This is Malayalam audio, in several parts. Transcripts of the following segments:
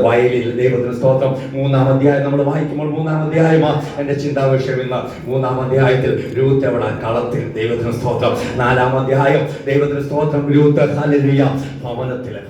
വയലിൽ ദൈവത്തിന് സ്തോത്രം. 3-ാം അധ്യായം നമ്മൾ വായിക്കുമ്പോൾ 3-ാം അധ്യായമാണ് എൻ്റെ ചിന്താ വിഷയം. ഇന്ന് 3-ാം അധ്യായത്തിൽ രൂത്ത് എവിടെ? കളത്തിൽ. ദൈവത്തിന് സ്തോത്രം. 4-ാം അധ്യായം ദൈവത്തിന് സ്തോത്രം. രൂത്ത് ഹല്ലേലൂയ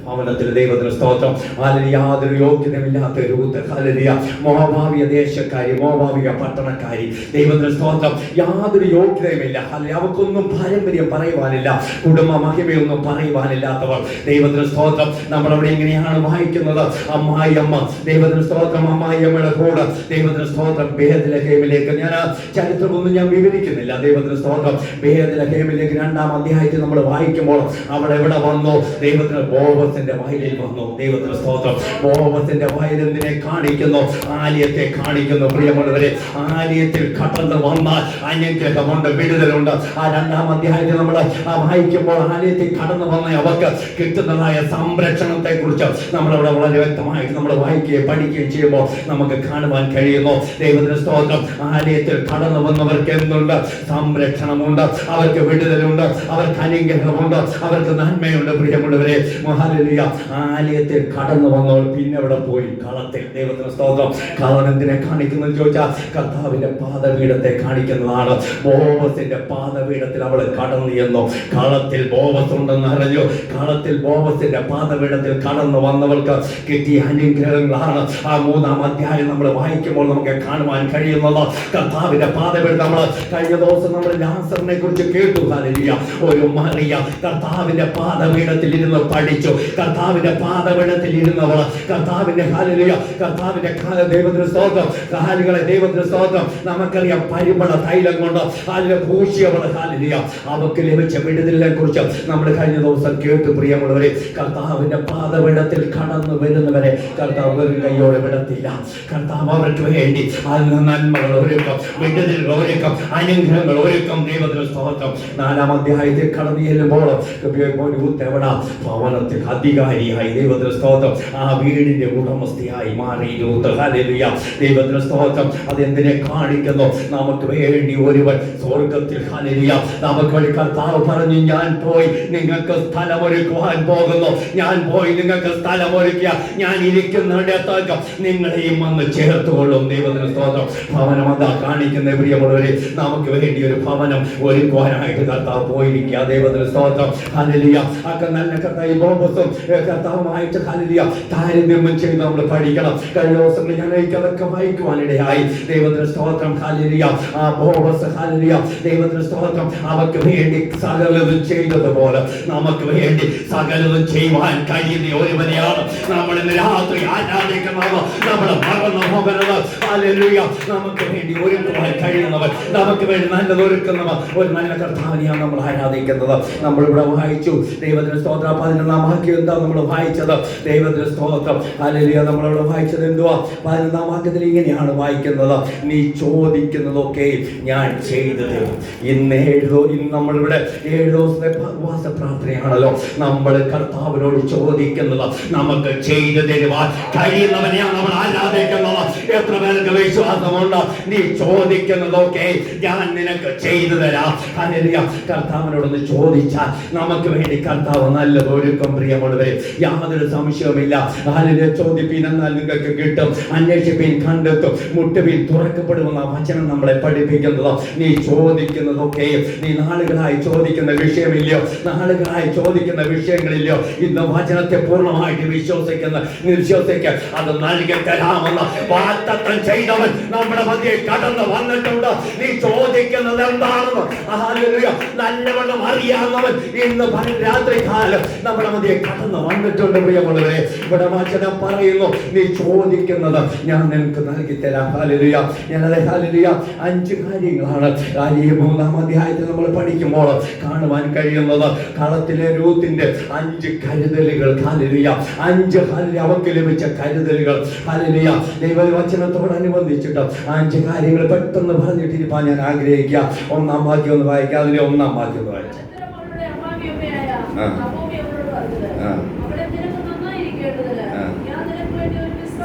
ഭവനത്തിൽ ദൈവത്തിന് സ്തോത്രം. ഹല്ലേലൂയ യാതൊരു യോഗ്യതയില്ലാത്ത രൂത്ത് ഹല്ലേലൂയ മോവാബിയ ദേശക്കാരി, മോവാബിയ പട്ടണക്കാരി, ദൈവത്തിന് സ്തോത്രം. യാതൊരു യോഗ്യതയുമില്ല. ഹല്ലേലൂയ അവക്കൊന്നും പാരമ്പര്യം പറയുവാനില്ല, കുടുംബ മഹിമയൊന്നും പറയുവാനില്ലാത്തവർ. ദൈവത്തിന് സ്തോത്രം. നമ്മളവിടെ ഇങ്ങനെയാണ് വായിക്കുന്നത്. അമ്മായിയമ്മ, ദൈവത്തിന് സ്തോത്രം, അമ്മായിയമ്മയുടെ കൂടെ ദൈവത്തിന് സ്തോത്രം ബേത്ലഹേമിലേക്ക്. ഞാൻ ചരിത്രമൊന്നും ഞാൻ വിവരിക്കുന്നില്ല. ദൈവത്തിന് സ്തോത്രം. ബേത്ലഹേമിലേക്ക് 2-ാം അധ്യായത്തിൽ നമ്മൾ വായിക്കുമ്പോൾ അവിടെ എവിടെ വന്നു? ദൈവത്തിന് ബോവസിന്റെ വയലിൽ വന്നു. ദൈവത്തിന് സ്തോത്രം. ബോവസിന്റെ വയലിനെ കാണിക്കുന്നു, ആലയത്തെ കാണിക്കുന്നു. പ്രിയമുള്ളവരെ, ആലയത്തിൽ കടന്നു വന്നാൽ അനുഗ്രഹമുണ്ട്, വിടുതലുണ്ട്. ആ 2-ാം അധ്യായത്തിൽ നമ്മൾ വായിക്കുമ്പോൾ ആലയത്തിൽ കടന്നു വന്ന അവർക്ക് കിട്ടുന്നതായ സംരക്ഷണത്തെ കുറിച്ച് നമ്മളവിടെ വളരെ വ്യക്തമായിട്ട് നമ്മൾ വായിക്കുകയും പഠിക്കുകയും ചെയ്യുമ്പോൾ നമുക്ക് കാണുവാൻ കഴിയുന്നു. ദൈവത്തിന് സ്തോത്രം. ആലയത്തിൽ കടന്നു വന്നവർക്ക് എന്തുണ്ട്? സംരക്ഷണമുണ്ട്, അവർക്ക് വിടുതലുണ്ട്, അവർക്ക് അനുഗ്രഹമുണ്ട്, അവർക്ക് നന്മയുണ്ട്. പ്രിയമുള്ളവരെ, ഹല്ലേലൂയ ആലയത്തിൽ കടന്നു വന്നവർ പിന്നെ അവിടെ പോയി? കളത്തിൽ. ദൈവത്തിന് സ്തോത്രം. കളൻ എന്തിനെ കാണിക്കുന്നത് ചോദിച്ചാൽ കർത്താവിന്റെ പാദപീഠത്തെ കാണിക്കുന്നതാണ്. ബോവസിന്റെ പാദപീഠത്തിൽ അവൾ കടന്നു ചെന്നു. കളത്തിൽ ബോവസ് ഉണ്ടെന്ന് അറിഞ്ഞു. കളത്തിൽ ബോവസിന്റെ പാദപീഠത്തിൽ കടന്നു വന്നവർക്ക് കിട്ടിയ അനുഗ്രഹങ്ങളാണ് ആ 3-ാം അധ്യായം നമ്മൾ വായിക്കുമ്പോൾ നമുക്ക് കാണുവാൻ കഴിയുന്നത്. കർത്താവിന്റെ പാദപീഠം. നമ്മൾ കഴിഞ്ഞ ദിവസം നമ്മൾ ലാസറിനെ കുറിച്ച് കേട്ടു. ഹല്ലേലൂയ ഒരു മറിയ കർത്താവിന്റെ പാദപീഠത്തിൽ ഇരുന്ന് പഠിച്ചു. കർത്താവിന്റെ പാദപീഠത്തിൽ ഇരുന്നവൾ കർത്താവിന്റെ ഹല്ലേലൂയ കർത്താവിന്റെ ദൈവത്തിന് സ്തോത്രം കാലുകളെ ദൈവത്തിന് സ്തോത്രം. നമുക്കറിയാം പരിമള തൈലം കൊണ്ട് അതിലെ പൂശിയവൾ. ഹല്ലേലൂയ അവർക്ക് ലഭിച്ച വിടുതലിനെ കുറിച്ച് നമ്മൾ കഴിഞ്ഞ ദിവസം കേട്ടു. പ്രിയമുള്ളവരെ, കർത്താവിന്റെ പാദപീഠത്തിൽ കടന്നു വരുന്നവരെ കർത്താവ് വെറും കൈയോടെ വിടത്തില്ല. കർത്താവ് അവർക്ക് വേണ്ടി അതിന് നന്മകൾ ഒരുക്കം, വിടുതലുകൾ ഒരുക്കം, അനുഗ്രഹങ്ങൾ ഒരുക്കം. ദൈവത്തിന് സ്തോത്രം. 4-ാം അധ്യായത്തിൽ കടന്നു ചെല്ലുമ്പോൾ എവിടെ? ഭവനത്തിൽ അധികാരിയായി. ദൈവത്തിന് സ്തോത്രം. ആ വീടിന്റെ ഉടമസ്ഥയായി മാറി രൂത്ത്. ഹല്ലേലൂയ ദൈവത്തിന് സ്തോത്രം. അതെന്തിനെ കാണിക്കുന്നു? നമുക്ക് വേണ്ടി ഒരുവൻ സ്വർഗത്തിൽ. ഹല്ലേലൂയ നമുക്ക് വേണ്ടി കർത്താവ് പറഞ്ഞു, ഞാൻ പോയി നിങ്ങൾക്ക് സ്ഥലമൊരുക്കുവാൻ പോകുന്നു. ഞാൻ പോയി നിങ്ങൾക്ക് സ്ഥലമൊരുക്കിയ ഞാൻ ഇരിക്കുന്നിടത്തേക്ക് നിങ്ങളെയും വന്ന് ചേർത്തുകൊള്ളും. ദൈവത്തിന് സ്തോത്രം. ഭവനം അതാ കാണിക്കുന്ന. പ്രിയമുള്ളവരെ, നമുക്ക് വേണ്ടി ഒരു ഭവനം ഒരുക്കുവാനായിട്ട് കർത്താവ് പോയിരിക്കുക. ദൈവത്തിന് സ്തോത്രം. ഹല്ലേലൂയ ഒക്കെ നല്ല കർത്താവ് ബോവസും കർത്താവുമായിട്ട് ഹല്ലേലൂയ താരതമ്യം ചെയ്ത് നമ്മൾ പഠിക്കണം. കഴിഞ്ഞ ദിവസങ്ങളിൽ ഞാൻ അതൊക്കെ വായിക്കുവാനിടയായി. ദൈവത്തിന് സ്തോത്രം. ഹല്ലേലൂയ ആ ബോവസ് ഹല്ലേലൂയ ദൈവത്തിന് സ്തോത്രം അവർക്ക് വേണ്ടി സകലതും ചെയ്തതുപോലെ നമുക്ക് വേണ്ടി സകലതും ചെയ്യുവാൻ കഴിയുന്ന ഒരുവനെയാണ് നമ്മൾ ഇന്ന് രാത്രി ആരാധിക്കുന്നത്. നമ്മൾ മറന്നു പോകരുത്. ഹല്ലേലൂയ നമുക്ക് വേണ്ടി ഒരുക്കുവാൻ കഴിയുന്നവർ, നമുക്ക് വേണ്ടി നല്ലത് ഒരുക്കുന്നവർ, ഒരു നല്ല കർത്താവിനെയാണ് നമ്മൾ ആരാധിക്കുന്നത്. നമ്മളിവിടെ വായിച്ചു ദൈവത്തിന് സ്തോത്രം. 11-ാം വാക്യം എന്താ നമ്മൾ വായിച്ചത്? ദൈവത്തിന് സ്തോത്രം. ഹല്ലേലൂയ നമ്മളിവിടെ വായിച്ചത് എന്തുവാ? 11-ാം വാക്യത്തിൽ ഇങ്ങനെയാണ് വായിക്കുന്നത്, നീ ചോദിക്കുന്നതൊക്കെ ഞാൻ ചെയ്തു തരും. ഇന്ന് നമ്മളിവിടെ 7 ദിവസത്തെ ഉപവാസ പ്രാർത്ഥനയാണല്ലോ. നമ്മൾ കർത്താവിനോട് ചോദിക്കുന്നത് നമുക്ക് ചെയ്തു തരുവാൻ കഴിയുന്നവനെയാണ് നമ്മൾ ആരാധിക്കുന്നത്. എത്ര പേർക്ക് വിശ്വാസമുണ്ട്? നീ ചോദിക്കുന്നതൊക്കെ ഞാൻ നിനക്ക് ചെയ്തു തരാം. ഹല്ലേലൂയ കർത്താവിനോടൊന്ന് ചോദിച്ചാൽ നമുക്ക് വേണ്ടി കർത്താവ് നല്ലത് ഒരുക്കം. പ്രിയമുള്ളവരെ, യാതൊരു സംശയവുമില്ല. ഹല്ലേലൂയ ചോദിപ്പീൻ എന്നാൽ നിങ്ങൾക്ക് കിട്ടും, അന്വേഷിപ്പീൻ കണ്ടെത്തും, മുട്ടുവീൻ തുറക്കപ്പെടുമെന്ന വചനം നമ്മളെ പഠിപ്പിക്കുന്നത്. നീ ചോദിക്കുന്നതൊക്കെ, നീ നാളുകളായി ചോദിക്കുന്ന വിഷയമില്ലയോ, നാളുകളായി ചോദിക്കുന്ന വിഷയങ്ങളില്ലയോ, ഇന്ന് വചനത്തെ പൂർണ്ണമായിട്ട് വിശ്വസിക്കുന്ന വിശ്വസിക്ക് അത് നൽകി തരാമെന്ന് വാഗ്ദത്തം ചെയ്തവൻ നമ്മുടെ മധ്യേ കടന്നു വന്നിട്ടുണ്ട്. നീ ചോദിക്കുന്നത് എന്താണെന്ന് ഹല്ലേലൂയ നല്ലവണ്ണം അറിയാവുന്നവൻ ഇന്ന് രാത്രി കാലം നമ്മുടെ മധ്യേ കടന്നു വന്നിട്ടുണ്ട്. പ്രിയമുള്ളവരെ, ഇവിടെ വചനം പറയുന്നു, നീ ചോദിക്കുന്നത് ഞാൻ നിനക്ക് നൽകി തരാം. ഹല്ലേലൂയ ഞാനത് ഹല്ലേലൂയ 5 കാര്യങ്ങളാണ് 3-ാം അധ്യായത്തിൽ നമ്മൾ പഠിക്കുമ്പോൾ കാണുവാൻ കഴിയുന്നത്. കളത്തിലെ രൂത്തിന്റെ 5 കരുതലുകൾ. ഹല്ലേലൂയ 5 ഹല്ലേലൂയ അവർക്ക് ലഭിച്ച കരുതലുകൾ. ഹല്ലേലൂയ ദൈവവചനത്തോടനുബന്ധിച്ചിട്ട് 5 കാര്യങ്ങൾ പെട്ടെന്ന് പറഞ്ഞിട്ടിരിക്കാൻ ഞാൻ ആഗ്രഹിക്കുക. 1-ാം വാക്യം ഒന്ന് വായിക്കാം. അതിലെ 1-ാം വാക്യം ഒന്ന് വായിക്കാം.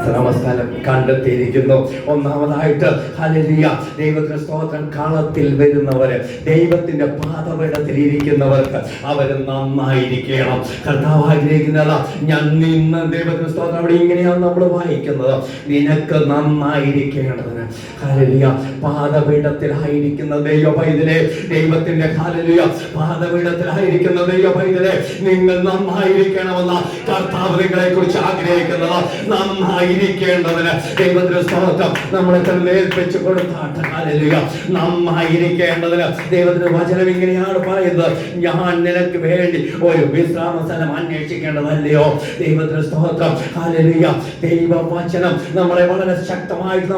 വിശ്രാമസ്ഥലം കണ്ടെത്തിയിരിക്കുന്നു. ഒന്നാമതായിട്ട് ഹല്ലേലൂയ, ദൈവത്തിന് സ്തോത്രം, കളത്തിൽ വരുന്നവര്, ദൈവത്തിന്റെ പാദപീഠത്തിൽ ഇരിക്കുന്നവർക്ക് അവര് നന്നായിരിക്കണം. കർത്താവ് ആഗ്രഹിക്കുന്നതാ. ഞാൻ നിന്ന് ദൈവത്തിന് സ്തോത്രം, അവിടെ ഇങ്ങനെയാണ് നമ്മൾ വായിക്കുന്നത്, നിനക്ക് നന്നായിരിക്കേണ്ടതിന് ഹല്ലേലൂയ പാദപീഠത്തിലായിരിക്കുന്ന ദൈവ പൈതലേ, ദൈവത്തിന്റെ ഹല്ലേലൂയ പാദപീഠത്തിലായിരിക്കുന്ന ദൈവ പൈതലേ, നിങ്ങൾ നന്നായിരിക്കണമെന്ന കർത്താവ് നിങ്ങളെ കുറിച്ച് ആഗ്രഹിക്കുന്നത്. നന്നായിരിക്കേണ്ടതിന് ദൈവത്തിന് സ്തോത്രം നമ്മളെ തന്നെ ഏൽപ്പിച്ചു കൊടുത്താട്ടെ. ഹല്ലേലൂയ നന്നായിരിക്കേണ്ടതിന് ദൈവത്തിന്റെ വചനം ഇങ്ങനെയാണ് പറയുന്നത്, ഞാൻ നിനക്ക് വേണ്ടി ഒരു വിശ്രാമ സ്ഥലം അന്വേഷിക്കേണ്ടതല്ലയോ. ദൈവത്തിന് സ്തോത്രം. ഹല്ലേലൂയ ദൈവവചനം നമ്മളെ വളരെ ശക്തമായിട്ട്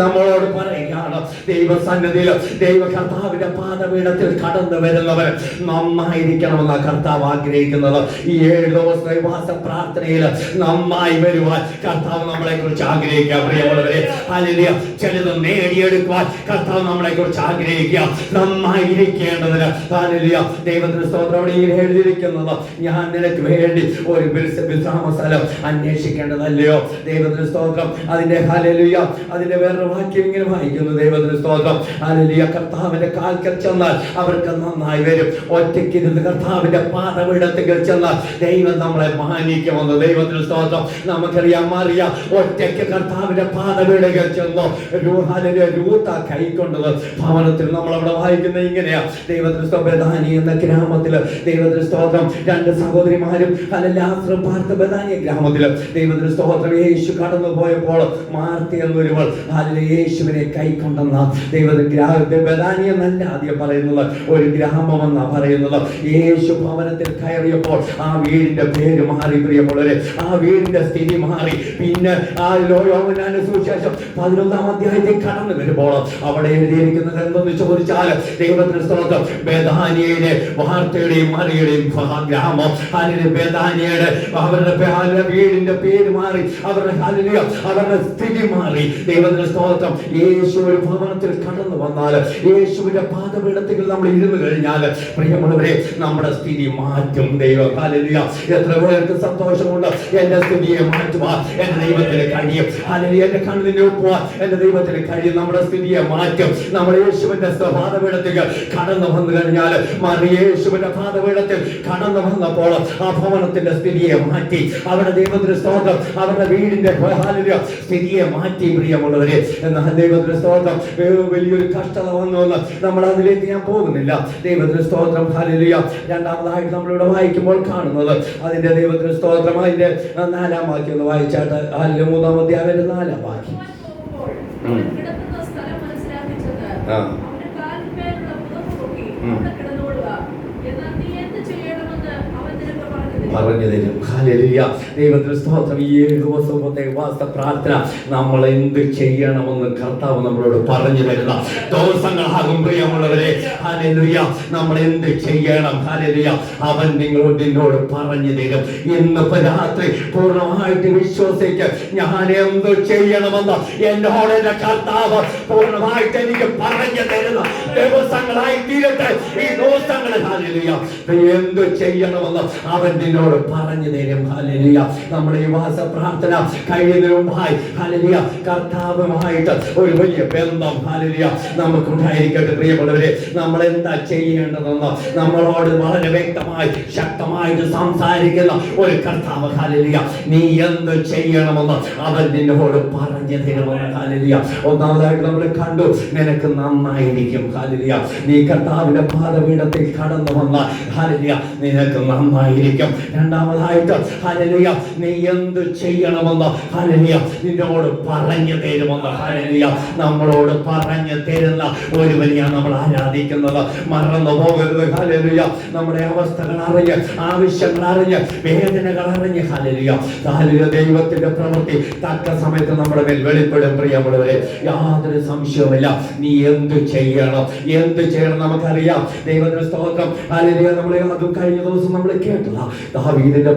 നമ്മളോട് പറയുകയാണ്. ദൈവസന്നിധിയിൽ ദൈവ കർത്താവിന്റെ പാദപീഠത്തിൽ കടന്നു വരുന്നവർ നന്നായിരിക്കണമെന്ന കർത്താവ് ആഗ്രഹിക്കുന്നത്. ഈ 7 ദിവസത്തെ ഉപവാസ പ്രാർത്ഥനയിൽ നന്നായി വരുവാൻ കർത്താവ് നമ്മളെ കുറിച്ച് ആഗ്രഹിക്കുക. പ്രിയമുള്ളവരെ, ഹല്ലേലൂയ ചിലത് നേടിയെടുക്കുവാൻ കർത്താവ് നമ്മളെ കുറിച്ച് ആഗ്രഹിക്കുക. നന്നായിരിക്കേണ്ടതിന് ഹല്ലേലൂയ ദൈവത്തിന് സ്തോത്രം. അവിടെ ഇങ്ങനെ എഴുതിയിരിക്കുന്നത്, ഞാൻ നിനക്ക് വേണ്ടി ഒരു വിശ്രാമ സ്ഥലം അന്വേഷിക്കേണ്ടതല്ലയോ. ദൈവത്തിന് സ്തോത്രം. അതിന്റെ ഹല്ലേലൂയ അതിന്റെ വേറൊരു വാക്യം ഇങ്ങനെ വായിക്കുന്നു. ദൈവത്തിന് സ്തോത്രം. ഹല്ലേലൂയ കർത്താവിന്റെ കാൽക്കൽ ചെന്നാൽ അവർക്ക് നന്നായി വരും. ഒറ്റയ്ക്കിരുന്ന് കർത്താവിന്റെ പാദപീഠത്തിൽ ചെന്നാൽ ദൈവം നമ്മളെ മാനിക്കുമെന്ന്. ദൈവത്തിന് സ്തോത്രം. നമുക്കറിയാം, മറിയ ഒറ്റയ്ക്ക് കർത്താവിന്റെ പാദപീഠത്തിൽ ചെന്നു. രൂത്ത കൈക്കൊണ്ടത് ഭവനത്തിൽ നമ്മൾ അവിടെ വായിക്കുന്നത് ഇങ്ങനെയാ. ദൈവത്തിന് സ്തോത്രം. ബെഥാനി എന്ന ഗ്രാമത്തില് ദൈവത്തിന് സ്തോത്രം 2 സഹോദരിമാരും ലാസർ പാർത്ത ബെഥാനിയ ഗ്രാമത്തില് ദൈവത്തിന് സ്തോത്രം യേശു കടന്നു പോയപ്പോൾ മാർത്തി എന്നൊരുവൾ യേശുവിനെ കൈക്കൊണ്ടെന്ന ദൈവത്തിന് ബെഥാനി എന്നല്ല ആദ്യം പറയുന്നത്, ഒരു ഗ്രാമമെന്നാ പറയുന്നത്. യേശു ഭവനത്തിൽ കയറിയപ്പോൾ ആ വീടിന്റെ പേര് മാറി. പ്രിയമുള്ളവരെ, ആ വീടിന്റെ സ്ഥിതി മാറി. പിന്നെ ആ യോഹന്നാന്റെ സുവിശേഷം 11-ാം അധ്യായത്തിൽ കടന്നു വരുമ്പോൾ അവിടെ എഴുതിയിരിക്കുന്നത് എന്തെന്ന് ചോദിച്ചാൽ, ദൈവത്തിന് സ്തോത്രം, ബെഥാനിയയിലെ വാർത്തയുടെയും മറിയുടെയും ഗ്രാമം. അതിന് ബെഥാനിയയുടെ അവരുടെ വീടിന്റെ പേര് മാറി, അവരുടെ സ്ഥിതി മാറി. ദൈവത്തിന് സ്തോത്രം. യേശു ഒരു ഭവനത്തിൽ കടന്നു വന്നാൽ, യേശുവിന്റെ പാദപീഠത്തിൽ നമ്മൾ ഇരുന്ന് കഴിഞ്ഞാൽ, പ്രിയമുള്ളവരെ, നമ്മുടെ സ്ഥിതി മാറ്റും ദൈവം. ഹല്ലേലൂയ. എത്ര പേർക്ക് സന്തോഷമുണ്ട്, എന്റെ സ്ഥിതിയെ മാറ്റുവാൻ എന്റെ ദൈവത്തിന് കഴിയും. ഹല്ലേലൂയ. എന്റെ കണ്ണിനെ ഒപ്പുവാൻ എന്റെ ദൈവത്തിന് കഴിയും. നമ്മുടെ സ്ഥിതിയെ മാറ്റും. നമ്മൾ യേശുവിന്റെ പാദപീഠത്തിൽ കടന്നു വന്നു കഴിഞ്ഞാൽ, യേശുവിന്റെ പാദപീഠത്തിൽ കടന്നു വന്നപ്പോൾ ആ ഭവനത്തിന്റെ സ്ഥിതിയെ മാറ്റി. അവിടെ ദൈവത്തിന് സ്തോത്രം, അവരുടെ വീടിന്റെ സ്ഥിതിയെ മാറ്റി. പ്രിയമുള്ളവരെ, എന്നാൽ ദൈവത്തിന് സ്തോത്രം, വലിയൊരു കഷ്ടത വന്നു എന്ന് നമ്മൾ അതിലേക്ക് ഞാൻ പോകുന്നില്ല. ദൈവത്തിന് സ്തോത്രം. ഹല്ലേലൂയ. രണ്ടാമതായിട്ട് നമ്മളിവിടെ വായിക്കുമ്പോൾ കാണുന്നത് അതിന്റെ ദൈവത്തിന് സ്തോത്രം, അതിന്റെ 4-ാം വാക്യം ഒന്ന് വായിച്ചാട്ട്. അതിന്റെ 3-ാം അധ്യായം 4-ാം വാക്യം. പറഞ്ഞു തരും. ഹല്ലേലൂയ. ദൈവത്തിന് സ്തോത്രം. ഈ 7 ദിവസത്തെ ഉപവാസ പ്രാർത്ഥന നമ്മൾ എന്ത് ചെയ്യണമെന്ന് കർത്താവ് നമ്മളോട് പറഞ്ഞു തരുന്ന ദിവസങ്ങളാകും. പ്രിയമുള്ളവരെ, ഹല്ലേലൂയ നമ്മൾ എന്ത് ചെയ്യണം, ഹല്ലേലൂയ അവൻ നിന്നോട് പറഞ്ഞു തരും. ഇന്നിപ്പോ രാത്രി പൂർണ്ണമായിട്ട് വിശ്വസിക്ക്, ഞാൻ എന്ത് ചെയ്യണമെന്ന് എന്നോട് എന്റെ കർത്താവ് പൂർണ്ണമായിട്ട് എനിക്ക് പറഞ്ഞു തരുന്ന ദിവസങ്ങളായി തീരട്ടെ ഈ ദിവസങ്ങളിൽ. ഹല്ലേലൂയ എന്ത് ചെയ്യണമെന്ന് അവൻ നിന്നോട് പറഞ്ഞു തരും. ഹല്ലേലൂയ. നമ്മുടെ ഈ ഉപവാസ പ്രാർത്ഥന കഴിയുന്നതിന് മുമ്പായി ഹല്ലേലൂയ കർത്താവുമായിട്ട് ഒരു വലിയ ബന്ധം ഹല്ലേലൂയ നമുക്കുണ്ടായിരിക്കട്ടെ. പ്രിയമുള്ളവരെ, നമ്മൾ എന്താ ചെയ്യേണ്ടതെന്ന് നമ്മളോട് വളരെ വ്യക്തമായി ശക്തമായിട്ട് സംസാരിക്കുന്ന ഒരു കർത്താവ്. ഹല്ലേലൂയ. നീ എന്ത് ചെയ്യണമെന്ന് അവൻ നിന്നോട് പറഞ്ഞു തരുമെന്ന്. ഹല്ലേലൂയ. ഒന്നാമതായിട്ട് നമ്മൾ കണ്ടു, നിനക്ക് നന്നായിരിക്കും. ഹല്ലേലൂയ. നീ കർത്താവിന്റെ പാദപീഠത്തിൽ കടന്നു വന്നാൽ ഹല്ലേലൂയ നിനക്ക് നന്നായിരിക്കും. രണ്ടാമതായിട്ട് ഹല്ലേലൂയ നീ എന്ത് ചെയ്യണമെന്ന് ഹല്ലേലൂയ നിന്നോട് പറഞ്ഞു തരുമെന്ന്. ഹല്ലേലൂയ നമ്മളോട് പറഞ്ഞു തരുന്ന ഒരുവനെയാണ് നമ്മൾ ആരാധിക്കുന്നത്. മറന്നു പോകരുത്. ഹല്ലേലൂയ നമ്മുടെ അവസ്ഥകൾ അറിഞ്ഞ്, ആവശ്യങ്ങൾ അറിഞ്ഞ്, വേദനകൾ അറിഞ്ഞ് ഹല്ലേലൂയ ഹല്ലേലൂയ ദൈവത്തിന്റെ പ്രവൃത്തി തക്ക സമയത്ത് നമ്മുടെ മേൽ വെളിപ്പെടും. പ്രിയമുള്ളവരെ, യാതൊരു സംശയവുമില്ല. നീ എന്ത് ചെയ്യണം, എന്ത് ചെയ്യണം നമുക്കറിയാം. ദൈവത്തിന്റെ സ്തോത്രം. ഹല്ലേലൂയ. നമ്മൾ അതും കഴിഞ്ഞ ദിവസം നമ്മൾ കേട്ടതാ. ദാവീദിന്റെ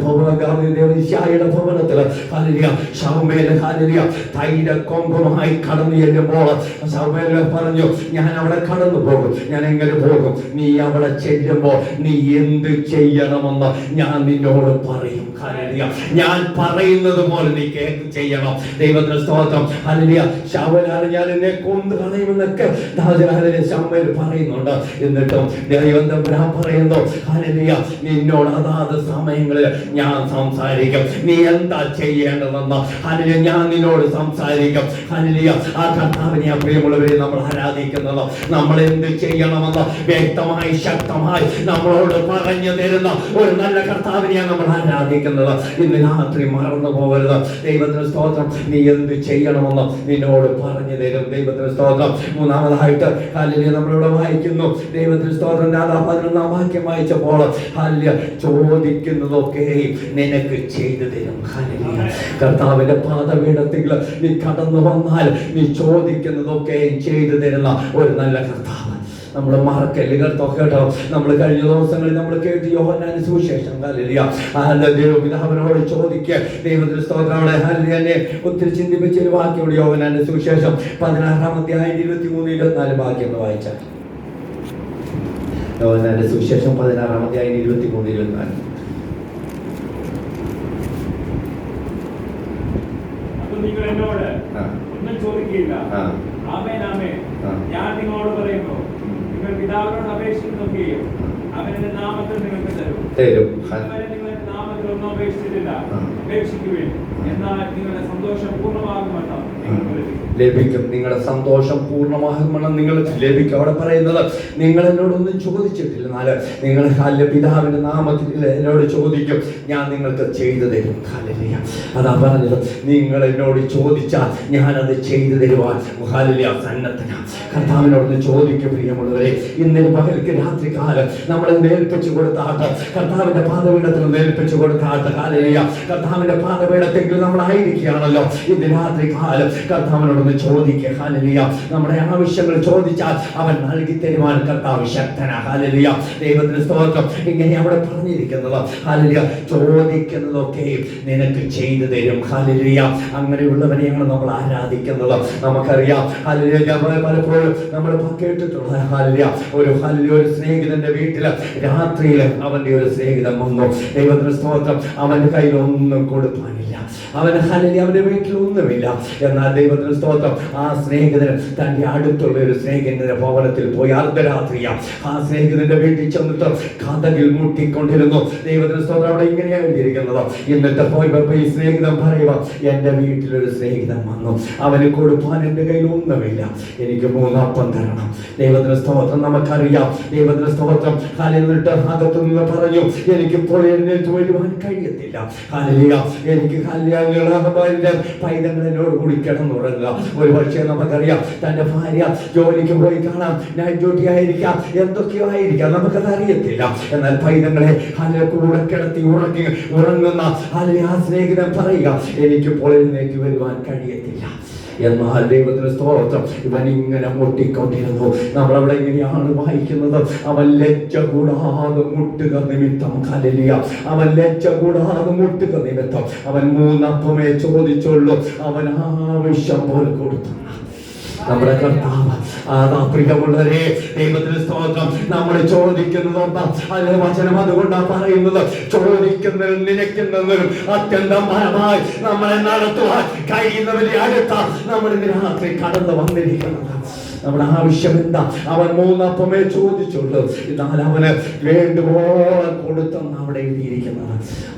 യിശായിയുടെ ഭവനത്തിൽ ഹല്ലേലൂയ ശമൂവേൽ ഹല്ലേലൂയ തൈല കൊമ്പുമായി കടന്നു ചെല്ലുമ്പോൾ ശമൂവേൽ പറഞ്ഞു, ഞാൻ അവിടെ കടന്നു പോകും. ഞാൻ എങ്ങനെ പോകും? നീ അവിടെ ചെല്ലുമ്പോൾ നീ എന്ത് ചെയ്യണമെന്ന് ഞാൻ നിന്നോട് പറയും. ഹല്ലേലൂയ ഞാൻ പറയുന്നത് പോലെ നീ ചെയ്യണം. ദൈവത്തിന് സ്തോത്രം. ഹല്ലേലൂയ ശമൂവേലാണ് ഞാൻ എന്നെ കൊന്നു കളയുമെന്നൊക്കെ ശമൂവേൽ പറയുന്നുണ്ട്. എന്നിട്ടും ദൈവം തമ്പുരാൻ പറയുന്നു, ഹല്ലേലൂയ നിന്നോട് അതാത് സമയങ്ങളിൽ ഞാൻ സംസാരിക്കും. നീ എന്താ ചെയ്യേണ്ടതെന്ന് ഹല്ലേലൂയ ഞാൻ നിന്നോട് സംസാരിക്കും. ഹല്ലേലൂയ ആ കർത്താവിനെ പ്രിയമുള്ളവരെ നമ്മൾ ആരാധിക്കുന്നത് നമ്മൾ എന്ത് ചെയ്യണമെന്ന് വ്യക്തമായി ശക്തമായി നമ്മളോട് പറഞ്ഞു തരുന്ന ഒരു നല്ല കർത്താവിനെയാണ് നമ്മൾ ആരാധിക്കുന്നത്. ഇന്ന് രാത്രി മറന്നു പോകരുത്. ദൈവത്തിന് സ്തോത്രം. നീ എന്ത് ചെയ്യണമെന്ന് നിന്നോട് പറഞ്ഞു തരും. ദൈവത്തിന് സ്തോത്രം. മൂന്നാമതായിട്ട് ഹല്ലേലൂയ നമ്മളിവിടെ വായിക്കുന്നു. ദൈവത്തിന് സ്തോത്രം 11-ാം വാക്യം വായിച്ചപ്പോൾ ഹല്ലേലൂയ ചോദിക്കുന്നതൊക്കെ നിനക്ക് ചെയ്തു തരും. ഹല്ലേലൂയ കർത്താവിന്റെ പാദപീഠത്തിൽ നീ കടന്നു വന്നാൽ നീ ചോദിക്കുന്നതൊക്കെ ചെയ്തു തരുന്ന ഒരു നല്ല കർത്താവ്. നമ്മൾ മറക്കല്ല് കേട്ടോ. നമ്മൾ കഴിഞ്ഞ ദിവസങ്ങളിൽ നമ്മൾ കേട്ട് യോഹന്നാന്റെ സുവിശേഷം. ഹല്ലേലൂയ ദൈവപിതാവിനോട് ചോദിക്കുക. ദൈവത്തിന്റെ സ്തോത്രം. ഹല്ലേലൂയ ഒത്തിരി ചിന്തിപ്പിച്ച ഒരു വാക്യം യോഹന്നാന്റെ സുവിശേഷം 16-ാം അധ്യായം 23-24 വാക്യം വായിച്ചാൽ. യോഹന്നാന്റെ സുവിശേഷം 16-ാം അധ്യായം 23-24. നിങ്ങൾ എന്നോട് ഒന്നും ചോദിക്കില്ല. ആമേൻ ആമേൻ ഞാൻ നിങ്ങളോട് പറയുന്നു, നിങ്ങൾ പിതാവിനോട് അപേക്ഷിക്കുന്നൊക്കെയും അവൻ എന്റെ നാമത്തിൽ നിങ്ങൾക്ക് തരും. നിങ്ങൾ നാമത്തിൽ ഒന്നും അപേക്ഷിച്ചിട്ടില്ല. അപേക്ഷിക്കുവിൻ, എന്നാൽ നിങ്ങളുടെ സന്തോഷം പൂർണ്ണമാകുമെന്ന് ലഭിക്കും. നിങ്ങളുടെ സന്തോഷം പൂർണ്ണമാകുമെന്ന് നിങ്ങൾ ലഭിക്കും. അവിടെ പറയുന്നത് നിങ്ങൾ എന്നോടൊന്നും ചോദിച്ചിട്ടില്ല, എന്നാൽ നിങ്ങൾ പിതാവിന്റെ നാമത്തിൽ എന്നോട് ചോദിക്കും, ഞാൻ നിങ്ങൾക്ക് ചെയ്തു തരും. ഹല്ലേലൂയ അതാ പറഞ്ഞത്. നിങ്ങൾ എന്നോട് ചോദിച്ചാൽ ഞാനത് ചെയ്തു തരുവാൻ ഹല്ലേലൂയ സന്നദ്ധനാണ്. കർത്താവിനോടൊന്ന് ചോദിക്കും. പ്രിയമുള്ളവരെ, ഇന്നലെ പകൽക്ക് രാത്രി കാലം നമ്മളെ നേൽപ്പിച്ചു കൊടുത്താട്ട് കർത്താവിന്റെ പാദപീഠത്തിൽ നേൽപ്പിച്ചു കൊടുത്താട്ട് ഹല്ലേലൂയ കർത്താവിന്റെ പാദപീഠത്തിൽ നമ്മളായിരിക്കുകയാണല്ലോ. ഇന്ന് രാത്രി കാലം കർത്താവിനോടൊന്ന് ചോദിക്കുക. ഹല്ലേലൂയ നമ്മുടെ ആവശ്യങ്ങൾ ചോദിച്ചാൽ അവൻ നൽകി തരുവാൻ കർത്താവ് ശക്തനാണ്. ഹല്ലേലൂയ ദൈവത്തിന്റെ സ്തോത്രം. ഇങ്ങനെ അവിടെ പറഞ്ഞിരിക്കുന്നത് ഹല്ലേലൂയ ചോദിക്കുന്നതൊക്കെ നിനക്ക് ചെയ്തു തരും. ഹല്ലേലൂയ അങ്ങനെയുള്ളവരെയാണ് നമ്മൾ ആരാധിക്കുന്നത്. നമുക്കറിയാം ഹല്ലേലൂയ പലപ്പോഴും നമ്മൾ കേട്ടിട്ടുള്ള ഹല്ലേലൂയ ഒരു സ്നേഹിതന്റെ വീട്ടില് രാത്രിയിൽ അവന്റെ ഒരു സ്നേഹിതൻ വന്നു. ദൈവത്തിന്റെ സ്തോത്രം. അവന്റെ കയ്യിൽ ഒന്നും കൊടുക്കാനില്ല. അവന് ഹല്ലേലൂയ അവന്റെ വീട്ടിൽ ഒന്നുമില്ല. എന്നാൽ ദൈവത്തിന്റെ സ്തോത്രം ആ സ്നേഹിതന് തന്റെ അടുത്തുള്ള ഒരു സ്നേഹിതന്റെ ഭവനത്തിൽ പോയി അർദ്ധരാത്രിയാ ആ സ്നേഹിതന്റെ വീട്ടിൽ ചെന്നിട്ട് കതകിൽ മുട്ടിക്കൊണ്ടിരുന്നു. ദൈവത്തിന്റെ സ്തോത്രം. അവിടെ ഇങ്ങനെയാണ് എഴുതിയിരിക്കുന്നത്. എന്നിട്ട് പോയി ഈ സ്നേഹിതൻ പറയുക, എന്റെ വീട്ടിലൊരു സ്നേഹിതൻ വന്നു, അവന് കൊടുക്കാൻ എന്റെ കയ്യിൽ ഒന്നുമില്ല, എനിക്ക് 3 അപ്പം തരണം. ദൈവത്തിന്റെ സ്തോത്രം. നമുക്കറിയാം ദൈവത്തിന്റെ സ്തോത്രം. എന്നിട്ട് അകത്തു നിന്ന് പറഞ്ഞു, എനിക്കിപ്പോൾ എഴുന്നേറ്റ് വരുവാൻ കഴിയത്തില്ല. ഹല്ലേലൂയ എനിക്ക് പൈതങ്ങൾ എന്നോട് കൂടി കിടന്നുറങ്ങുക. ഒരു പക്ഷേ നമുക്കറിയാം തന്റെ ഭാര്യ ജോലിക്ക് പോയി കാണാം, നൈറ്റ് ഡ്യൂട്ടി ആയിരിക്കാം, എന്തൊക്കെയോ ആയിരിക്കാം, നമുക്കത് അറിയത്തില്ല. എന്നാൽ പൈതങ്ങളെ കൂടെ കിടത്തി ഉറങ്ങുന്ന ആ സ്നേഹിതൻ പറയുക, എനിക്കിപ്പോൾ എഴുന്നേറ്റ് വരുവാൻ കഴിയത്തില്ല. എന്നാൽ ദൈവത്തിന് സ്തോത്രം. ഇവൻ ഇങ്ങനെ മുട്ടിക്കൊണ്ടിരുന്നു. നമ്മളവിടെ ഇങ്ങനെയാണ് വായിക്കുന്നത്, അവൻ ലജ്ജ കൂടാതെ മുട്ടുക നിമിത്തം. ഹല്ലേലൂയ അവൻ ലജ്ജ കൂടാതെ മുട്ടുക നിമിത്തം അവൻ 3 അപ്പമേ ചോദിച്ചുള്ളൂ, അവൻ ആവശ്യം പോലെ കൊടുത്തു. നമ്മുടെ കർത്താവ് അതാ പ്രിയമുള്ളവരെ ദൈവത്തിന് സ്തോത്രം. നമ്മൾ ചോദിക്കുന്നതൊന്നും അതിന് വചനം അതുകൊണ്ടാണ് പറയുന്നത്, ചോദിക്കുന്നതിനും നിലയ്ക്കുന്നതിനും അത്യന്തം ഫലമായി നമ്മളെ നടത്തുവാൻ കഴിയുന്നവരെ അടുത്ത നമ്മൾ ഇന്ന് രാത്രി കടന്നു വന്നിരിക്കുന്നത്. നമ്മുടെ ആവശ്യം എന്താ? അവൻ 3 അപ്പമേ ചോദിച്ചുള്ളൂ, എന്നാൽ അവന് വേണ്ടുവോളം കൊടുത്തെന്ന് അവിടെ എഴുതിയിരിക്കുന്നത്.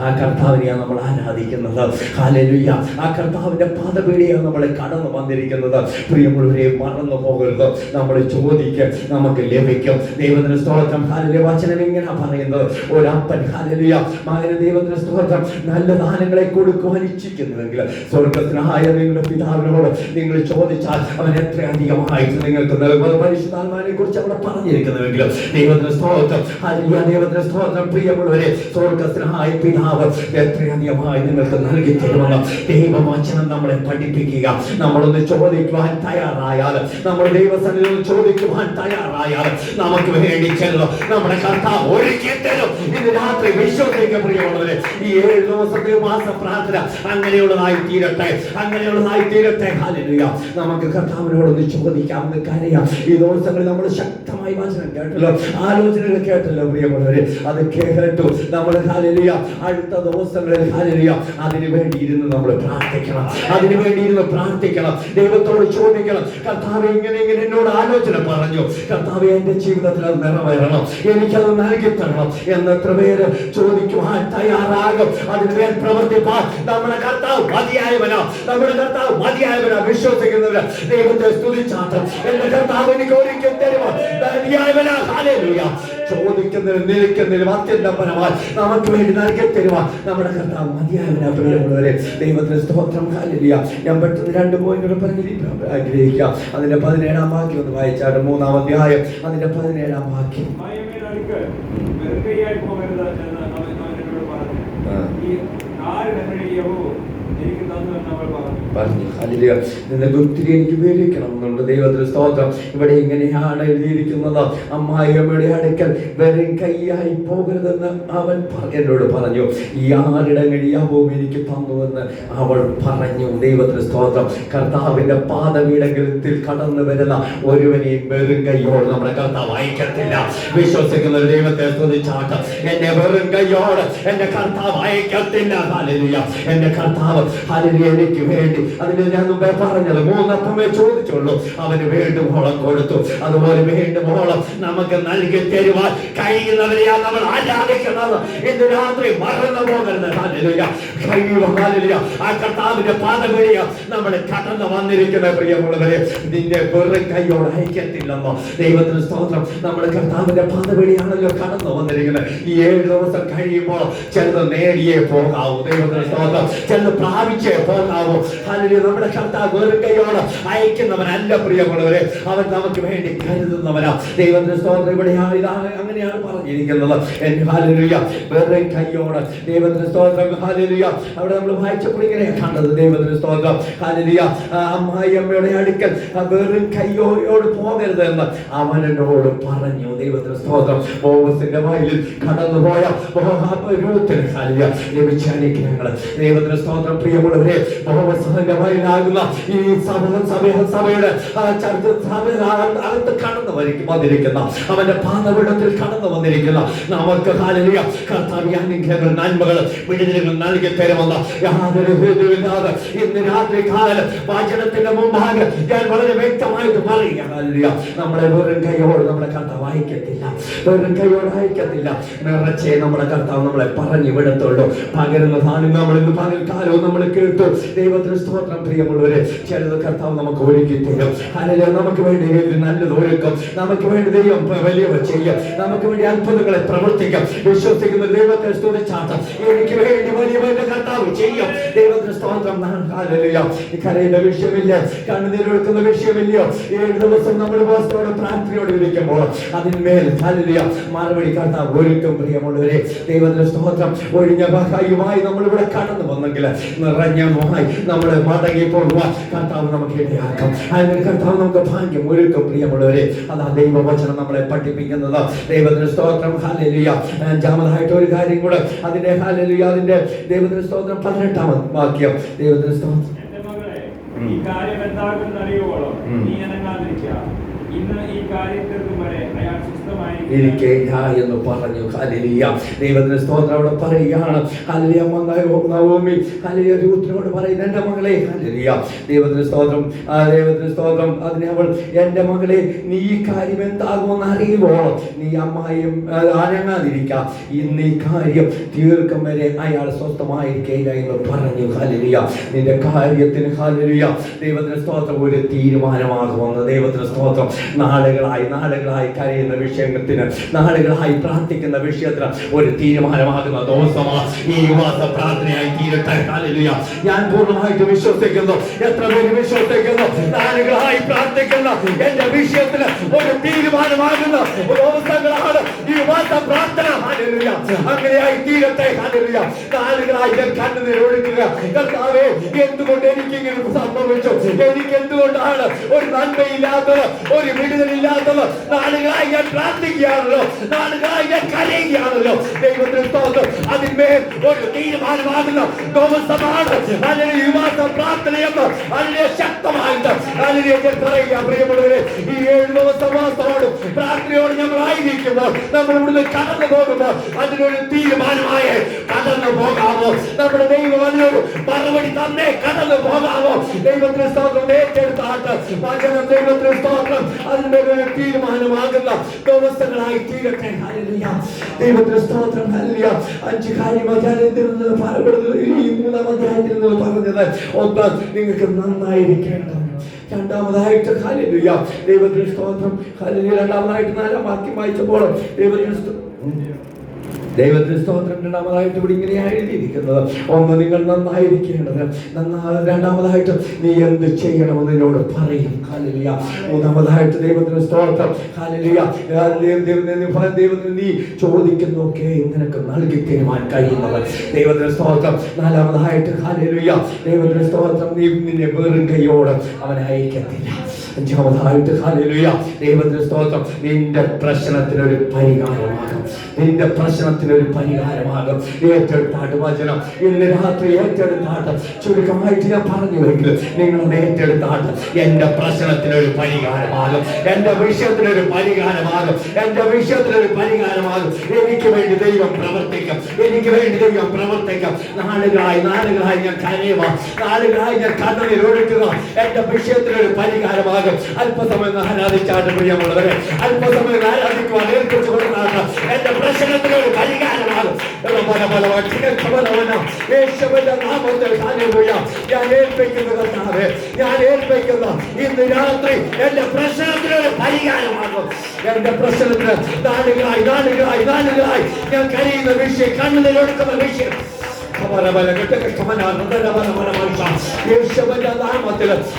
ആ കർത്താവിനെയാണ് നമ്മൾ ആരാധിക്കുന്നത്. ഹല്ലേലൂയ ആ കർത്താവിന്റെ പാദപീഠയാണ് നമ്മളെ കടന്നു വന്നിരിക്കുന്നത്. പ്രിയമുള്ളവരെ മറന്നു പോകരുത്. നമ്മൾ ചോദിക്കുക, നമുക്ക് ലഭിക്കും. ദൈവത്തിന് സ്തോത്രം. ഹല്ലേലൂയ വചനം ഇങ്ങനെ പറയുന്നത്, ഒരപ്പൻ ഹല്ലേലൂയ മകന് ദൈവത്തിന് സ്തോത്രം നല്ല ദാനങ്ങളെ കൊടുക്കുവാൻ ഇച്ഛിക്കുന്നുവെങ്കിൽ സ്വർഗ്ഗത്തിനായ നിങ്ങളുടെ പിതാവിനോട് നിങ്ങൾ ചോദിച്ചാൽ അവൻ എത്രയധികമായിട്ട് നിങ്ങൾക്ക് നൽകുന്നത്. പരിശുദ്ധാത്മാവിനെ കുറിച്ച് അവിടെ പറഞ്ഞിരിക്കുന്നുവെങ്കിലും ദൈവത്തിന് സ്തോത്രം, ഹല്ലേലൂയ, ദൈവത്തിന് സ്തോത്രം. പ്രിയമുള്ളവരെ, സ്വർഗ്ഗസ്ഥനായ പിതാവ് എത്രയധികമായി നിങ്ങൾക്ക് നൽകി തരുമെന്ന് ദൈവവചനം നമ്മളെ പഠിപ്പിക്കുക. നമ്മളൊന്ന് ചോദിക്കുവാൻ തയ്യാറായാൽ, നമ്മൾ ദൈവസന്നിധിയിൽ ചോദിക്കുവാൻ തയ്യാറായാൽ നമുക്ക് വേണ്ടി ചെല്ലും നമ്മുടെ കർത്താവ് ഒരുക്കി തരും. ഇന്ന് രാത്രി വിശ്വസിക്കുക പ്രിയമുള്ളവരെ. ഈ 7 ദിവസത്തെ മാസ പ്രാർത്ഥന അങ്ങനെയുള്ളതായി തീരട്ടെ, അങ്ങനെയുള്ളതായി തീരട്ടെ. ഹല്ലേലൂയ. നമുക്ക് കർത്താവിനോടൊന്ന് ചോദിക്കാമെന്ന് കരയാം. ഈ ദിവസങ്ങളിൽ നമ്മൾ ശക്തമായി വചനം കേട്ടല്ലോ, ആലോചനകൾ കേട്ടല്ലോ പ്രിയമുള്ളവരെ. അത് കേട്ടു നമ്മൾ ഹല്ലേലൂയ അടുത്ത ദിവസങ്ങളിൽ ഹല്ലേലൂയ അതിനു വേണ്ടി ഇരുന്ന് നമ്മൾ പ്രാർത്ഥിക്കണം, അതിനു വേണ്ടി ഇരുന്ന് പ്രാർത്ഥിക്കണം. ദൈവത്തോട് ചോദിക്കണം, കർത്താവ് ഇങ്ങനെ എന്നോട് ആലോചന പറഞ്ഞു, കർത്താവ് എന്റെ ജീവിതത്തിൽ അത് നിറവേറണം, എനിക്കത് നൽകി തരണം എന്ന് എത്ര പേര് ചോദിക്കുവാൻ തയ്യാറാകും. അതിനുവേണ്ടി പ്രവർത്തിപ്പാൻ നമ്മുടെ കർത്താവ് മതിയായവനാ, നമ്മുടെ കർത്താവ് മതിയായവനാ. വിശ്വസിക്കുന്നവര് ദൈവത്തെ സ്തുതിച്ചാട്ടും എന്റെ കർത്താവ് എനിക്ക് ഒരുക്കി തരുമോ മതിയായവനാ. ഹല്ലേലൂയ. ചോദിക്കുന്നതിന് നിൽക്കുന്നതിനും അത്യന്തപരമായി നമുക്ക് വേണ്ടി നൽകി തരുവാൻ നമ്മുടെ കർത്താവ് മതിയായവനാ. പ്രിയമുള്ളവരെ, ദൈവത്തിന് സ്തോത്രം. ഹല്ലേലൂയ. ഞാൻ പെട്ടെന്ന് 2 പോയിന്റുകൾ പറഞ്ഞ് ആഗ്രഹിക്കാം. അതിന്റെ 17-ാം വാക്യം ഒന്ന് വായിച്ചാണ്. 3-ാം അധ്യായം അതിന്റെ 17-ാം വാക്യം. പറഞ്ഞു ഹല്ലേലൂയ. നിനക്ക് ഒത്തിരി എനിക്ക് വിവരിക്കണം എന്നുണ്ട്. ദൈവത്തിന് സ്തോത്രം. ഇവിടെ ഇങ്ങനെയാണ് എഴുതിയിരിക്കുന്നത്, അമ്മായിയമ്മയുടെ അടുക്കൽ വെറും കൈയായി പോകരുതെന്ന് അവൻ എന്നോട് പറഞ്ഞു. ഈ 6 ഇടങ്ങഴിയാവും എനിക്ക് തന്നുവെന്ന് അവൾ പറഞ്ഞു. ദൈവത്തിന് സ്തോത്രം. കർത്താവിന്റെ പാദപീഠത്തിൽ കടന്നു വരുന്ന ഒരുവനെയും വെറും കൈയോട് നമ്മുടെ കർത്താവ് അയക്കത്തില്ല. വിശ്വസിക്കുന്ന ദൈവത്തെ സ്തുതിച്ചാട്ട് എന്നെ വെറും കൈയോട് എന്റെ കർത്താവ് അയക്കത്തില്ല. ഹല്ലേലൂയ. എന്റെ കർത്താവ് ഹല്ലേലൂയ എനിക്ക് വേണ്ടി, അതിന് ഞാൻ മുമ്പേ പറഞ്ഞത് 3 അപ്പമേ ചോദിച്ചുള്ളൂ, അവന് വേണ്ടുവോളം കൊടുത്തു. അതുപോലെ വേണ്ടുവോളം നമുക്ക് നൽകി തരുവാൻ കഴിയുന്നവരെയാ നമ്മൾ ആരാധിക്കുന്നത്. ഇന്ന് രാത്രി മറന്നു പോകരുത്. ഹല്ലേലൂയ. ഹല്ലേലൂയ. ആ കർത്താവിന്റെ പാദപീഠ നമ്മൾ കടന്നു വന്നിരിക്കുന്ന പ്രിയമുള്ളവരെ, നിന്റെ വെറും കൈയോട് അയക്കത്തില്ലെന്നോ. ദൈവത്തിന് സ്തോത്രം. നമ്മുടെ കർത്താവിന്റെ പാദപീഠയാണല്ലോ കടന്നു വന്നിരിക്കുന്നത്. ഈ 7 ദിവസം കഴിയുമ്പോൾ ചിലത് നേടിയേ പോകാവൂ. ദൈവത്തിന് സ്തോത്രം. ചിലത് പ്രാപിച്ചേ പോകാവൂ. ഹല്ലേലൂയ. നമ്മുടെ കർത്താവ് വെറും കൈയോട് അയക്കുന്നവനല്ല പ്രിയമുള്ളവരെ, അവൻ നമുക്ക് വേണ്ടി കരുതുന്നവനാ. ദൈവത്തിന് സ്തോത്രം. ഇവിടെയാണ് ഇതാണ് അങ്ങനെയാണ് പറഞ്ഞിരിക്കുന്നത്. ഹല്ലേലൂയ. വെറും കൈയോട്. ദൈവത്തിന് സ്തോത്രം. ഹല്ലേലൂയ. അവിടെ നമ്മൾ വായിച്ചപ്പോൾ ഇങ്ങനെയാണ് കണ്ടത്. ദൈവത്തിന് സ്തോത്രം. ഹല്ലേലൂയ. അമ്മായിയമ്മയുടെ അടുക്കൽ വെറും കൈയോട് പോകരുത് എന്ന് അവനോട് പറഞ്ഞു. ദൈവത്തിന് സ്തോത്രം. ബോവസിന്റെ വയലിൽ കടന്നുപോയ രൂത്തിന് ഹല്ലേലൂയ ലഭിച്ച അനുഗ്രഹങ്ങൾ. ദൈവത്തിന് സ്തോത്രം. പ്രിയമുള്ളവരെ, ബോവസിന്റെ വയലാകുന്ന ഈ സഭയുടെ അകത്ത് കടന്നു വന്നിരിക്കുന്ന, അവന്റെ പാദപീഠത്തിൽ കടന്നു വന്നിരിക്കുന്ന നമുക്ക് ഹല്ലേലൂയ കർത്താവ് അനുഗ്രഹങ്ങൾ, നന്മകൾ, വിടുതലുകൾ നൽകി തരുമെന്ന് യാതൊരു ഹേതുവില്ലാതെ ഇന്ന് രാത്രി കാലം വചനത്തിന്റെ മുമ്പാകെ ഞാൻ വളരെ വ്യക്തമായിട്ട് പറയുക. ഹല്ലേലൂയ. നമ്മളെ വെറും കൈയോട് നമ്മുടെ കർത്താവ് അയക്കത്തില്ല, വെറും കൈയോട് അയക്കത്തില്ല. നിറച്ചേ നമ്മുടെ കർത്താവ് നമ്മളെ പറഞ്ഞു വിടത്തുള്ളൂ. പകരുന്നതാണ് നമ്മൾ ഇന്ന് പകൽക്കാലവും നമ്മൾ കേട്ടു. ദൈവത്തിന് സ്തോത്രം. പ്രിയമുള്ളവരെ, ചിലത് കർത്താവ് നമുക്ക് ഒരുക്കി തരും. ഹല്ലേലൂയ. നമുക്ക് വേണ്ടി നല്ലത് ഒരുക്കും, നമുക്ക് വേണ്ടി ദൈവം വലിയവ ചെയ്യും, നമുക്ക് വേണ്ടി അത്ഭുതങ്ങളെ പ്രവർത്തിക്കും. വിശ്വസിക്കുന്ന ദൈവത്തെ സ്തുതിച്ചാട്ട് എനിക്ക് വേണ്ടി വലിയവന്റെ കർത്താവ് ചെയ്യും. ദൈവത്തിന് സ്തോത്രം. ഹല്ലേലൂയ. ഈ കരയുടെ വിഷയമില്ല, കണ്ണുനീരൊഴുക്കുന്ന വിഷയമില്ലയോ. 7 ദിവസം നമ്മൾ ഉപവാസത്തോടെ പ്രാർത്ഥനയോടെ ഇരിക്കുമ്പോൾ അതിന്മേൽ ഹല്ലേലൂയ മറുപടി കർത്താവ് ഒരുക്കും. പ്രിയമുള്ളവരെ, ദൈവത്തിന് സ്തോത്രം. ഒഴിഞ്ഞ കൈയുമായി നമ്മൾ ഇവിടെ കടന്നു വന്നെങ്കിൽ നിറഞ്ഞ മുഖമായി നമ്മൾ മടങ്ങി പോകുവാൻ കർത്താവ് നമുക്ക് ഇടയാക്കും. അതിന് കർത്താവ് നമുക്ക് ഭാഗ്യം ഒരുക്കും. പ്രിയമുള്ളവരെ, അതാ ദൈവവചനം നമ്മളെ പഠിപ്പിക്കുന്നത്. ദൈവത്തിന് സ്തോത്രം. ഹല്ലേലൂയ. 5-ാമതായിട്ട് ഒരു കാര്യം കൂടെ അതിന്റെ ഹല്ലേലൂയ അതിന്റെ ദൈവത്തിന് സ്തോത്രം 18-ാം വാക്യം. ദൈവത്തിന് സ്തോത്രം. എന്റെ മകളെ, ഈ കാര്യം എന്താകുമെന്ന് അറിയുവോളം നീ അനങ്ങാതിരിക്കുക. ഇന്ന് ഈ കാര്യത്തിൽക്കും വരെ അയാൾ ഇരിക്കുക എന്ന് പറഞ്ഞു. ഹല്ലേലൂയ. ദൈവത്തിന് സ്തോത്രം. അവിടെ പറയുകയാണ് ഹല്ലേലൂയ. നവോമി ഹല്ലേലൂയ രൂത്തിനോട് പറയുന്നു, എന്റെ മകളെ. ഹല്ലേലൂയ. ദൈവത്തിന് സ്തോത്രം. ദൈവത്തിന് സ്തോത്രം. അതിനെ അവൾ, എന്റെ മകളെ, നീ ഈ കാര്യം എന്താകുമെന്ന് അറിയുവോളം നീ അമ്മായിയും അനങ്ങാതിരിക്കുക. ഇന്ന് ഈ കാര്യം തീർക്കും വരെ അയാൾ സ്വസ്ഥമായിരിക്കുക എന്ന് പറഞ്ഞു. ഹല്ലേലൂയ. നിന്റെ കാര്യത്തിന് ഹല്ലേലൂയ ദൈവത്തിന് സ്തോത്രം ഒരു തീരുമാനമാകുമെന്ന്. ദൈവത്തിന് സ്തോത്രം. നാളുകളായി കരയുന്ന വിഷയത്തിന്, നാളുകളായി പ്രാർത്ഥിക്കുന്ന വിഷയത്തിന് ഒരു തീരുമാനമാകുന്ന ദിവസമാണ് ഈ ഉപവാസ പ്രാർത്ഥനയായി തീരട്ടെ. ഹല്ലേലൂയ. ഞാൻ പൂർണ്ണമായിട്ട് വിശ്വസിക്കുന്നു. എത്ര പേര് വിശ്വസിക്കുന്നു? നാളുകളായി പ്രാർത്ഥിക്കുന്ന എന്റെ വിഷയത്തിന് ഒരു തീരുമാനമാകുന്ന ദിവസങ്ങളാണ് ഈ ഉപവാസ പ്രാർത്ഥന. ഹല്ലേലൂയ. അങ്ങനെയായി തീരട്ടെ. ഹല്ലേലൂയ. നാളുകളായി ഞാൻ കണ്ണുനീർ ഒഴുക്കുക. കർത്താവേ, എന്തുകൊണ്ട് എനിക്കിങ്ങനെ സംഭവിച്ചു? എനിക്ക് എന്തുകൊണ്ടാണ് ഒരു നന്മയില്ലാത്തത്, ഒരു വിടുതലില്ലാത്തത്? നാളുകളായി ഞാൻ പ്രാർത്ഥിക്കുകയാണല്ലോ, നാളുകളായി ഞാൻ കരയുകയാണല്ലോ. ദൈവത്തിന് സ്തോത്രം. അതിന്മേൽ ഒരു തീരുമാനമാകുന്ന ദിവസമാണ് അതിന് വിവാസ പ്രാർത്ഥനയെന്ന് അതിനെ ശക്തമായിട്ട് അതിനെ പറയുക. പ്രിയമുള്ളവരെ, ഈ 7 ദിവസം വാസ്തവോടും പ്രാർത്ഥനയോട് നമ്മളായിരിക്കുമ്പോൾ, നമ്മൾ ഇവിടുന്ന് കടന്നു പോകുമ്പോൾ അതിനൊരു തീരുമാനമായി കടന്നു പോകാമോ? നമ്മുടെ ദൈവം അതിനൊരു മറുപടി തന്നെ കടന്നു പോകാമോ? ദൈവത്തിന് സ്തോത്രം. ഏറ്റെടുത്താട്ട് വചനം ദൈവത്തിന് സ്തോത്രം. അതിന്റെ ഒരു തീരുമാനമാകുന്ന ദിവസങ്ങളായി തീരട്ടെ. ഹല്ലേലൂയ. ദൈവത്തിന് സ്തോത്രം. ഹല്ലേലൂയ. 5 കാര്യങ്ങൾ ഞാൻ എന്തിരുന്നത് പറയപ്പെടുന്നത് ഈ 3-ാം അധ്യായത്തിൽ നിന്ന് പറഞ്ഞത്. ഒന്ന്, നിങ്ങൾക്ക് നന്നായിരിക്കേണ്ടത്. രണ്ടാമതായിട്ട് ഹല്ലേലൂയ, ദൈവത്തിന് സ്തോത്രം. ഹല്ലേലൂയ. രണ്ടാമതായിട്ട് 4-ാം വാക്യം വായിച്ചപ്പോൾ ദൈവത്തിന് സ്തോത്രം. രണ്ടാമതായിട്ട് ഇവിടെ ഇങ്ങനെയാണ് എഴുതിയിരിക്കുന്നത്. ഒന്ന്, നിങ്ങൾ നന്നായിരിക്കേണ്ടത്. രണ്ടാമതായിട്ട് നീ എന്ത് ചെയ്യണമെന്ന് എന്നോട് പറയും. ഹല്ലേലൂയ. മൂന്നാമതായിട്ട് ദൈവത്തിന് സ്തോത്രം. ഹല്ലേലൂയ. ദൈവത്തിന് നീ ചോദിക്കുന്നൊക്കെ നിനക്ക് നൽകി തരുവാൻ കഴിയുന്നവൻ. ദൈവത്തിന് സ്തോത്രം. നാലാമതായിട്ട് ഹല്ലേലൂയ, ദൈവത്തിന് സ്തോത്രം. നീ നിന്നെ വെറും കൈയോട് അവൻ അയക്കത്തില്ല. അഞ്ചാമതായിട്ട് ഹല്ലേലൂയ, ദൈവത്തിന് സ്തോത്രം. നിന്റെ പ്രശ്നത്തിനൊരു പരിഹാരമാകും. നിന്റെ പ്രശ്നത്തിനൊരു പരിഹാരമാകും. ഏറ്റെടുത്താട്ട് വചനം ഇന്ന് രാത്രി ഏറ്റെടുത്താട്ട്. ചുരുക്കമായിട്ട് ഞാൻ പറഞ്ഞുവെങ്കിൽ നിങ്ങൾ ഏറ്റെടുത്താട്ട് എന്റെ പ്രശ്നത്തിനൊരു പരിഹാരമാകും, എന്റെ വിഷയത്തിനൊരു പരിഹാരമാകും, എന്റെ വിഷയത്തിനൊരു പരിഹാരമാകും. എനിക്ക് വേണ്ടി ദൈവം പ്രവർത്തിക്കും, എനിക്ക് വേണ്ടി ദൈവം പ്രവർത്തിക്കും. നാളുകളായി ഞാൻ കരയുക, നാളുകളായി ഞാൻ കണ്ണുനീർ ഒഴുക്കുക. എന്റെ വിഷയത്തിനൊരു പരിഹാരമാകും. അല്പസമയം ആരാധിച്ചാട്ട് പ്രിയമുള്ളവരെ, അല്പസമയം ആരാധിക്കുവാൻ ഏൽപ്പിച്ചു കൊടുത്താട്ട് എന്റെ പ്രശ്നത്തിനൊരു പരിഹാരമാകും. യേശുവിന്റെ നാമത്തിൽ ഹല്ലേലൂയ. ഞാൻ ഏൽപ്പിക്കുന്ന കർത്താവേ, ഞാൻ ഏൽപ്പിക്കുന്ന ഇന്ന് രാത്രി എന്റെ പ്രശ്നത്തിനൊരു പരിഹാരമാകും. എന്റെ പ്രശ്നത്തിന് നാളുകളായി ഞാൻ കരയുന്ന വിഷയം, കണ്ണുനീരൊഴുക്കുന്ന വിഷയം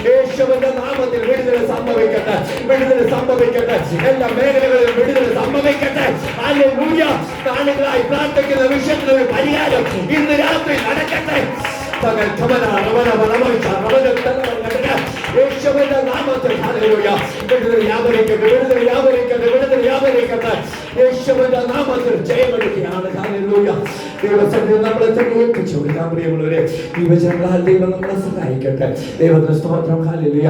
യേശുവിന്റെ നാമത്തിൽ വിടുതൽ സംഭവിക്കട്ടെ, വിടുതൽ സംഭവിക്കട്ടെ. എല്ലാ മേഖലകളിലും വിടുതൽ സംഭവിക്കട്ടെ. ഹല്ലേലൂയ. നാളുകളായി പ്രാർത്ഥിക്കുന്ന വിഷയത്തിനൊരു പരിഹാരം ഇന്ന് രാത്രി നടക്കട്ടെ. യേശുവിന്റെ നാമത്തിൽ ഹല്ലേലൂയ. വിടുതൽ വ്യാപരിക്കട്ടെ, വിടുതൽ വ്യാപരിക്കട്ടെ, വിടുതൽ വ്യാപരിക്കട്ടെ. യേശുവിന്റെ നാമത്തിൽ ജയമെടുക്കുകയാണ്. ഹല്ലേലൂയ. ദൈവസന്നിധി നമ്മളെ തന്നെ ഏൽപ്പിച്ചു കൊടുക്കാം. പ്രിയമുള്ളവരെ, ഈ വചനങ്ങളാൽ ദൈവം നമ്മളെ സഹായിക്കട്ടെ. ദൈവത്തിന് സ്തോത്രം. ഹല്ലേലൂയ.